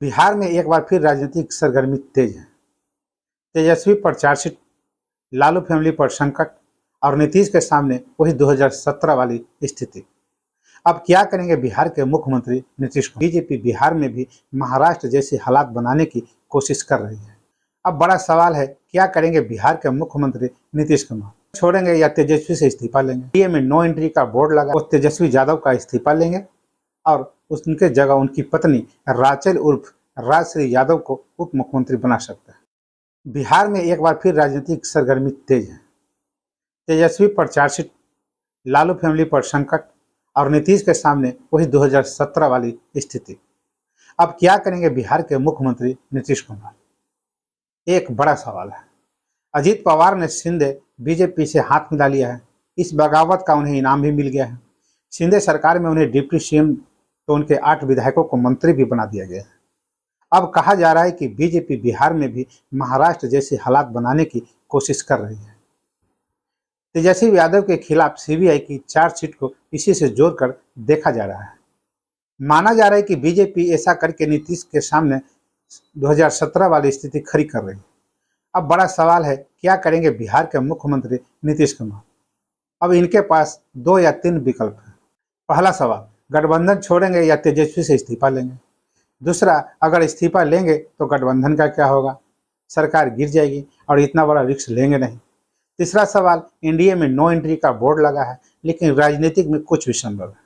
बिहार में एक बार फिर राजनीतिक सरगर्मी तेज है। तेजस्वी पर चार्जशीट, लालू फैमिली पर संकट और नीतीश के सामने वही 2017 वाली स्थिति। अब क्या करेंगे बिहार के मुख्यमंत्री नीतीश कुमार? बीजेपी बिहार में भी महाराष्ट्र जैसी हालात बनाने की कोशिश कर रही है। अब बड़ा सवाल है, क्या करेंगे बिहार के मुख्यमंत्री नीतीश कुमार? छोड़ेंगे या तेजस्वी से इस्तीफा लेंगे? डीए में नो एंट्री का बोर्ड लगा, वो तेजस्वी यादव का इस्तीफा लेंगे और उनके जगह उनकी पत्नी राचेल उर्फ राजश्री यादव को उप मुख्यमंत्री बना सकता है। बिहार में एक बार फिर राजनीतिक सरगर्मी तेज है। तेजस्वी पर चार्जशीट, लालू फैमिली पर संकट और नीतीश के सामने वही 2017 वाली स्थिति। अब क्या करेंगे बिहार के मुख्यमंत्री नीतीश कुमार? एक बड़ा सवाल है। अजीत पवार ने शिंदे बीजेपी से हाथ मिला लिया है। इस बगावत का उन्हें इनाम भी मिल गया है। शिंदे सरकार में उन्हें डिप्टी सीएम तो उनके 8 विधायकों को मंत्री भी बना दिया गया है। अब कहा जा रहा है कि बीजेपी बिहार में भी महाराष्ट्र जैसी हालात बनाने की कोशिश कर रही है। तेजस्वी यादव के खिलाफ सीबीआई की चार्जशीट को इसी से जोड़कर देखा जा रहा है। माना जा रहा है कि बीजेपी ऐसा करके नीतीश के सामने 2017 वाली स्थिति खड़ी कर रही है। अब बड़ा सवाल है, क्या करेंगे बिहार के मुख्यमंत्री नीतीश कुमार? अब इनके पास 2 या 3 विकल्प हैं। पहला सवाल, गठबंधन छोड़ेंगे या तेजस्वी से इस्तीफा लेंगे? दूसरा, अगर इस्तीफा लेंगे तो गठबंधन का क्या होगा? सरकार गिर जाएगी और इतना बड़ा रिस्क लेंगे नहीं। तीसरा सवाल, एनडीए में नो एंट्री का बोर्ड लगा है, लेकिन राजनीतिक में कुछ भी संभव है।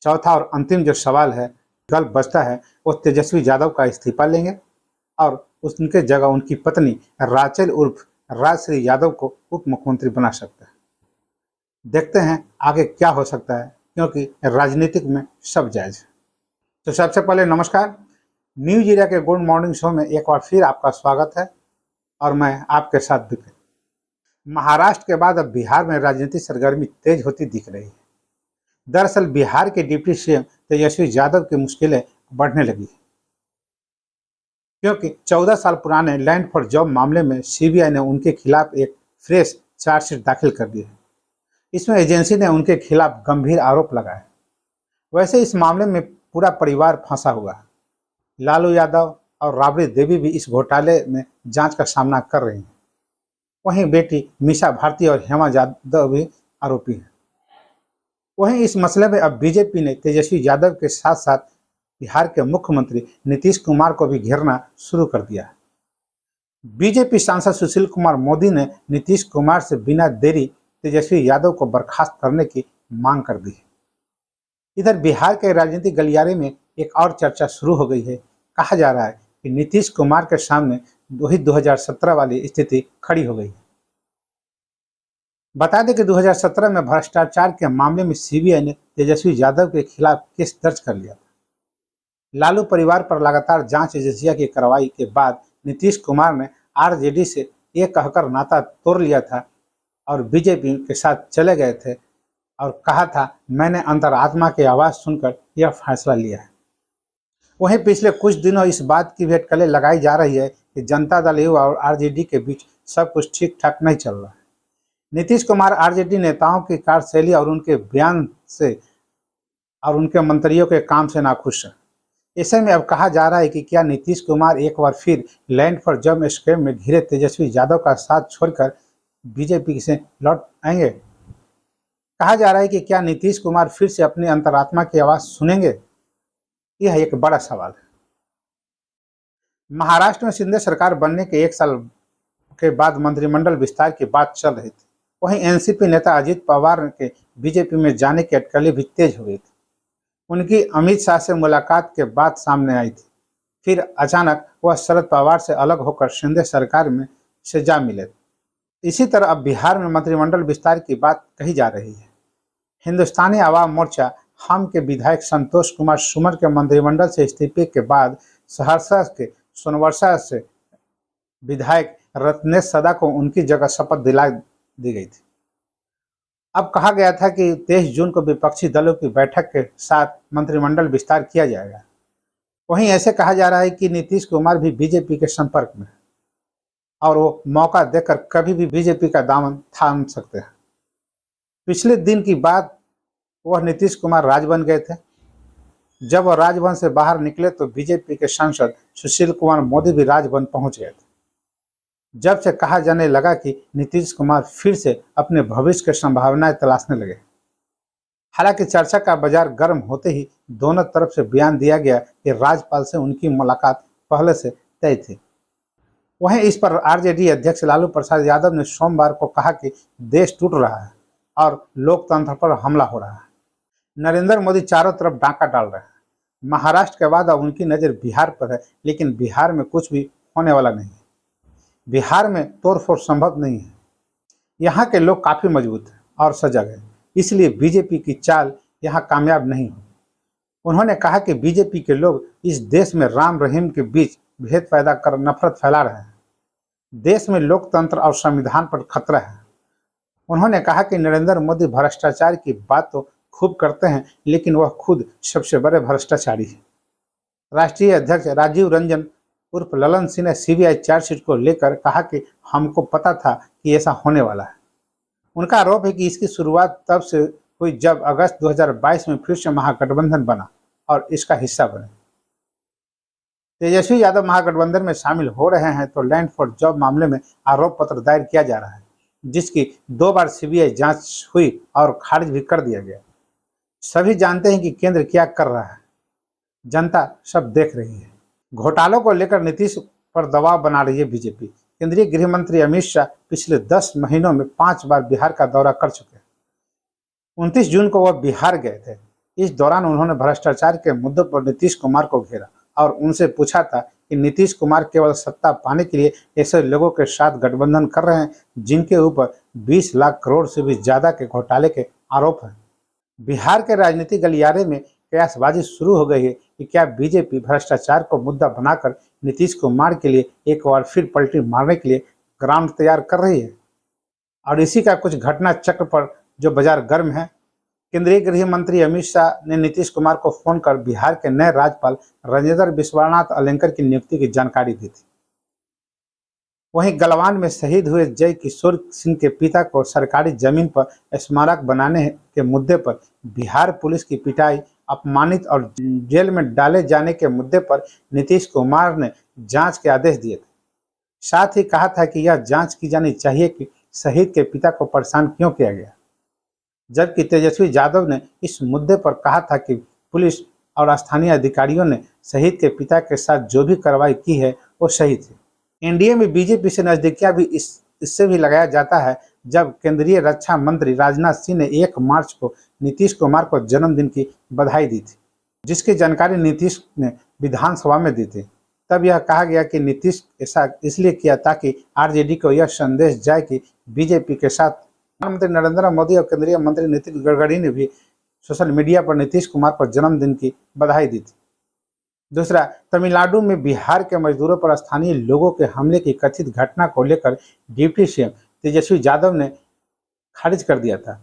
चौथा और अंतिम जो सवाल है, विकल्प बचता है, वो तेजस्वी यादव का इस्तीफा लेंगे और उनके जगह उनकी पत्नी राचेल उर्फ राजश्री यादव को उप मुख्यमंत्री बना सकता है। देखते हैं आगे क्या हो सकता है, क्योंकि राजनीतिक में सब जायज है। तो सबसे पहले नमस्कार, न्यूज इंडिया के गुड मॉर्निंग शो में एक बार फिर आपका स्वागत है और मैं आपके साथ विपिन। महाराष्ट्र के बाद अब बिहार में राजनीतिक सरगर्मी तेज होती दिख रही है। दरअसल बिहार के डिप्टी सीएम तेजस्वी यादव की मुश्किलें बढ़ने लगी है, क्योंकि 14 साल पुराने लैंड फॉर जॉब मामले में सीबीआई ने उनके खिलाफ एक फ्रेश चार्जशीट दाखिल कर दी है। इसमें एजेंसी ने उनके खिलाफ गंभीर आरोप लगाए। वैसे इस मामले में पूरा परिवार फंसा हुआ है। लालू यादव और राबड़ी देवी भी इस घोटाले में जांच का सामना कर रही हैं। वहीं बेटी मीसा भारती और हेमा यादव भी आरोपी हैं। वहीं इस मसले में अब बीजेपी ने तेजस्वी यादव के साथ साथ बिहार के मुख्यमंत्री नीतीश कुमार को भी घेरना शुरू कर दिया है। बीजेपी सांसद सुशील कुमार मोदी ने नीतीश कुमार से बिना देरी तेजस्वी यादव को बर्खास्त करने की मांग कर दी है। इधर बिहार के राजनीतिक गलियारे में एक और चर्चा शुरू हो गई है। कहा जा रहा है कि नीतीश कुमार के सामने वही 2017 वाली स्थिति खड़ी हो गई है। बता दें कि 2017 में भ्रष्टाचार के मामले में सीबीआई ने तेजस्वी यादव के खिलाफ केस दर्ज कर लिया था। लालू परिवार पर लगातार जांच एजेंसियां की कार्रवाई के बाद नीतीश कुमार ने आरजेडी से ये कहकर नाता तोड़ लिया था और बीजेपी के साथ चले गए थे और कहा था, मैंने अंतरात्मा की आवाज़ सुनकर यह फैसला लिया है। वहीं पिछले कुछ दिनों इस बात की भेंटकलें लगाई जा रही है कि जनता दल यू और आरजेडी के बीच सब कुछ ठीक ठाक नहीं चल रहा है। नीतीश कुमार आरजेडी नेताओं की कार्यशैली और उनके बयान से और उनके मंत्रियों के काम से नाखुश हैं। ऐसे में अब कहा जा रहा है कि क्या नीतीश कुमार एक बार फिर लैंड फॉर जॉब स्कैम में घिरे तेजस्वी यादव का साथ छोड़कर बीजेपी से लौट आएंगे? कहा जा रहा है कि क्या नीतीश कुमार फिर से अपनी अंतरात्मा की आवाज़ सुनेंगे? यह एक बड़ा सवाल है। महाराष्ट्र में शिंदे सरकार बनने के 1 साल के बाद मंत्रिमंडल विस्तार की बात चल रही थी। वहीं एनसीपी नेता अजीत पवार के बीजेपी में जाने की अटकलें भी तेज हो गई थी। उनकी अमित शाह से मुलाकात के बाद सामने आई थी। फिर अचानक वह शरद पवार से अलग होकर शिंदे सरकार में से जा मिले। इसी तरह अब बिहार में मंत्रिमंडल विस्तार की बात कही जा रही है। हिंदुस्तानी आवाम मोर्चा हम के विधायक संतोष कुमार सुमन के मंत्रिमंडल से इस्तीफे के बाद सहरसा के सोनवर्षा से विधायक रत्नेश सदा को उनकी जगह शपथ दिला दी गई थी। अब कहा गया था कि 23 जून को विपक्षी दलों की बैठक के साथ मंत्रिमंडल विस्तार किया जाएगा। वहीं ऐसे कहा जा रहा है कि नीतीश कुमार भी बीजेपी के संपर्क में है और वो मौका देकर कभी भी बीजेपी का दामन थाम सकते हैं। पिछले दिन की बात, वह नीतीश कुमार राज बन गए थे। जब वह राजभवन से बाहर निकले तो बीजेपी के सांसद सुशील कुमार मोदी भी राजभवन पहुंच गए थे। जब से कहा जाने लगा कि नीतीश कुमार फिर से अपने भविष्य की संभावनाएं तलाशने लगे। हालांकि चर्चा का बाजार गर्म होते ही दोनों तरफ से बयान दिया गया कि राज्यपाल से उनकी मुलाकात पहले से तय थी। वहीं इस पर आरजेडी अध्यक्ष लालू प्रसाद यादव ने सोमवार को कहा कि देश टूट रहा है और लोकतंत्र पर हमला हो रहा है। नरेंद्र मोदी चारों तरफ डाका डाल रहे हैं। महाराष्ट्र के बाद अब उनकी नज़र बिहार पर है, लेकिन बिहार में कुछ भी होने वाला नहीं है। बिहार में तोड़फोड़ संभव नहीं है। यहाँ के लोग काफ़ी मजबूत हैं और सजग हैं, इसलिए बीजेपी की चाल यहाँ कामयाब नहीं हो। उन्होंने कहा कि बीजेपी के लोग इस देश में राम रहीम के बीच भेद पैदा कर नफरत फैला रहे हैं। देश में लोकतंत्र और संविधान पर खतरा है। उन्होंने कहा कि नरेंद्र मोदी भ्रष्टाचार की बात तो खूब करते हैं, लेकिन वह खुद सबसे बड़े भ्रष्टाचारी हैं। राष्ट्रीय अध्यक्ष राजीव रंजन उर्फ ललन सिंह ने सीबीआई चार्जशीट को लेकर कहा कि हमको पता था कि ऐसा होने वाला है। उनका आरोप है कि इसकी शुरुआत तब से हुई जब अगस्त 2022 में फिर से महागठबंधन बना और इसका हिस्सा बने। तेजस्वी यादव महागठबंधन में शामिल हो रहे हैं तो लैंड फॉर जॉब मामले में आरोप पत्र दायर किया जा रहा है, जिसकी 2 बार सीबीआई जांच हुई और खारिज भी कर दिया गया। सभी जानते हैं कि केंद्र क्या कर रहा है, जनता सब देख रही है। घोटालों को लेकर नीतीश पर दबाव बना रही है बीजेपी। केंद्रीय गृह मंत्री अमित शाह पिछले 10 महीनों में 5 बार बिहार का दौरा कर चुके हैं। 29 जून को वह बिहार गए थे। इस दौरान उन्होंने भ्रष्टाचार के मुद्दों पर नीतीश कुमार को घेरा और उनसे पूछा था कि नीतीश कुमार केवल सत्ता पाने के लिए ऐसे लोगों के साथ गठबंधन कर रहे हैं जिनके ऊपर 20 लाख करोड़ से भी ज्यादा के घोटाले के आरोप हैं। बिहार के राजनीतिक गलियारे में कयासबाजी शुरू हो गई है कि क्या बीजेपी भ्रष्टाचार को मुद्दा बनाकर नीतीश कुमार के लिए एक बार फिर पलटी मारने के लिए ग्राउंड तैयार कर रही है। और इसी का कुछ घटना चक्र पर जो बाजार गर्म है। केंद्रीय गृह मंत्री अमित शाह ने नीतीश कुमार को फोन कर बिहार के नए राज्यपाल राजेंद्र विश्वनाथ अलेंकर की नियुक्ति की जानकारी दी थी। वहीं गलवान में शहीद हुए जय किशोर सिंह के पिता को सरकारी जमीन पर स्मारक बनाने के मुद्दे पर बिहार पुलिस की पिटाई, अपमानित और जेल में डाले जाने के मुद्दे पर नीतीश कुमार ने जांच के आदेश दिए थे। साथ ही कहा था कि यह जांच की जानी चाहिए कि शहीद के पिता को परेशान क्यों किया गया। जबकि तेजस्वी यादव ने इस मुद्दे पर कहा था कि पुलिस और स्थानीय अधिकारियों ने शहीद के पिता के साथ जो भी कार्रवाई की है वो सही थी। एनडीए में बीजेपी से नजदीकियां भी इससे भी लगाया जाता है, जब केंद्रीय रक्षा मंत्री राजनाथ सिंह ने 1 मार्च को नीतीश कुमार को जन्मदिन की बधाई दी थी, जिसकी जानकारी नीतीश ने विधानसभा में दी थी। तब यह कहा गया कि नीतीश ऐसा इसलिए किया ताकि आरजेडी को यह संदेश जाए कि बीजेपी के साथ। प्रधानमंत्री नरेंद्र मोदी और केंद्रीय मंत्री नितिन गडकरी ने भी सोशल मीडिया पर नीतीश कुमार को जन्मदिन की बधाई दी थी। दूसरा, तमिलनाडु में बिहार के मजदूरों पर स्थानीय लोगों के हमले की कथित घटना को लेकर डिप्टी सीएम तेजस्वी यादव ने खारिज कर दिया था।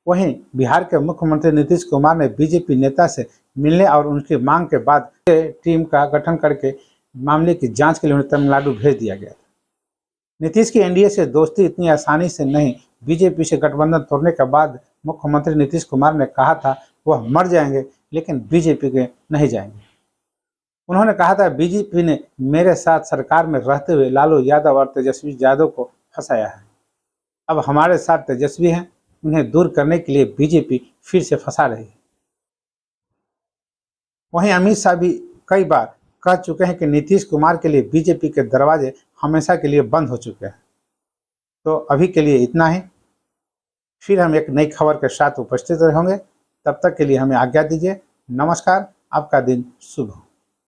वहीं बिहार के मुख्यमंत्री नीतीश कुमार ने बीजेपी नेता से मिलने और उनकी मांग के बाद टीम का गठन करके मामले की जांच के लिए उन्हें तमिलनाडु भेज दिया गया था। नीतीश की एनडीए से दोस्ती इतनी आसानी से नहीं। बीजेपी से गठबंधन तोड़ने के बाद मुख्यमंत्री नीतीश कुमार ने कहा था वह मर जाएंगे लेकिन बीजेपी के नहीं जाएंगे। उन्होंने कहा था बीजेपी ने मेरे साथ सरकार में रहते हुए लालू यादव और तेजस्वी यादव को फंसाया है। अब हमारे साथ तेजस्वी हैं, उन्हें दूर करने के लिए बीजेपी फिर से फंसा रही है। वहीं अमित शाह भी कई बार कह चुके हैं कि नीतीश कुमार के लिए बीजेपी के दरवाजे हमेशा के लिए बंद हो चुके हैं। तो अभी के लिए इतना ही। फिर हम एक नई खबर के साथ उपस्थित रहेंगे। तब तक के लिए हमें आज्ञा दीजिए। नमस्कार। आपका दिन शुभ हो।